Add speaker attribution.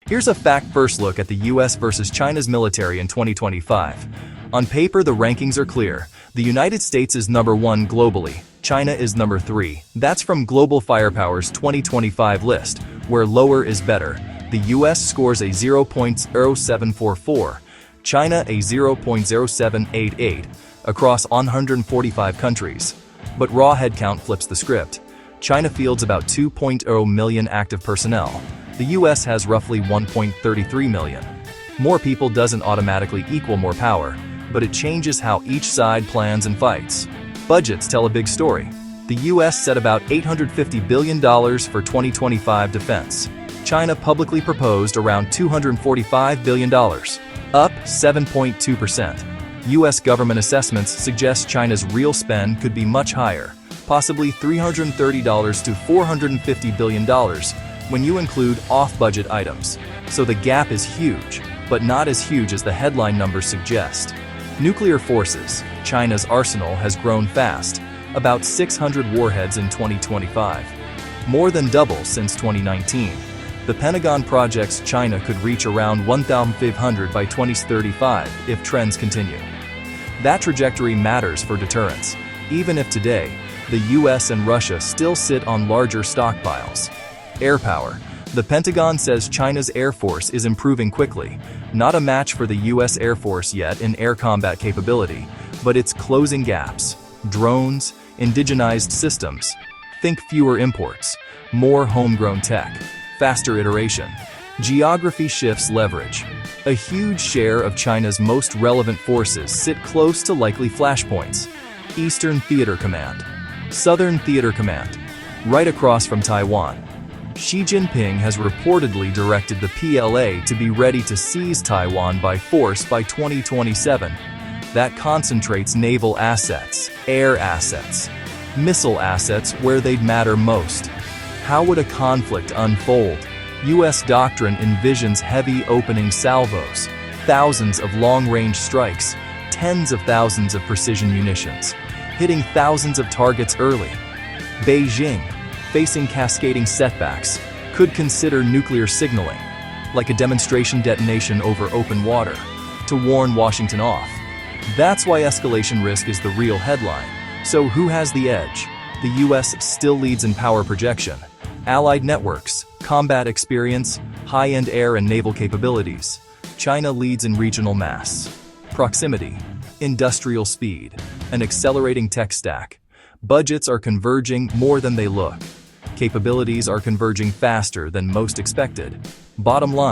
Speaker 1: Here's a fact-first look at the US versus China's military in 2025. On paper, the rankings are clear. The United States is number 1 globally. China is number 3. That's from Global Firepower's 2025 list, where lower is better. The US scores a 0.0744, China a 0.0788, across 145 countries. But raw headcount flips the script. China fields about 2.0 million active personnel. The US has roughly 1.33 million. More people doesn't automatically equal more power, but it changes how each side plans and fights. Budgets tell a big story. The US set about $850 billion for 2025 defense. China publicly proposed around $245 billion, up 7.2%. US government assessments suggest China's real spend could be much higher, possibly $330 to $450 billion when you include off-budget items. So the gap is huge, but not as huge as the headline numbers suggest. Nuclear forces. China's arsenal has grown fast, about 600 warheads in 2025. More than double since 2019. The Pentagon projects China could reach around 1,500 by 2035 if trends continue. That trajectory matters for deterrence, even if today, the US and Russia still sit on larger stockpiles. Air power. The Pentagon says China's Air Force is improving quickly, not a match for the US Air Force yet in air combat capability, but it's closing gaps. Drones, indigenized systems. Think fewer imports, more homegrown tech, faster iteration. Geography shifts leverage. A huge share of China's most relevant forces sit close to likely flashpoints. Eastern Theater Command, Southern Theater Command, right across from Taiwan. Xi Jinping has reportedly directed the PLA to be ready to seize Taiwan by force by 2027. That concentrates naval assets, air assets, missile assets where they'd matter most. How would a conflict unfold? US doctrine envisions heavy opening salvos, thousands of long-range strikes, tens of thousands of precision munitions, hitting thousands of targets early. Beijing, facing cascading setbacks, could consider nuclear signaling, like a demonstration detonation over open water, to warn Washington off. That's why escalation risk is the real headline. So who has the edge? The US still leads in power projection, allied networks, combat experience, high-end air and naval capabilities. China leads in regional mass, proximity, industrial speed, an accelerating tech stack. Budgets are converging more than they look. Capabilities are converging faster than most expected. Bottom line,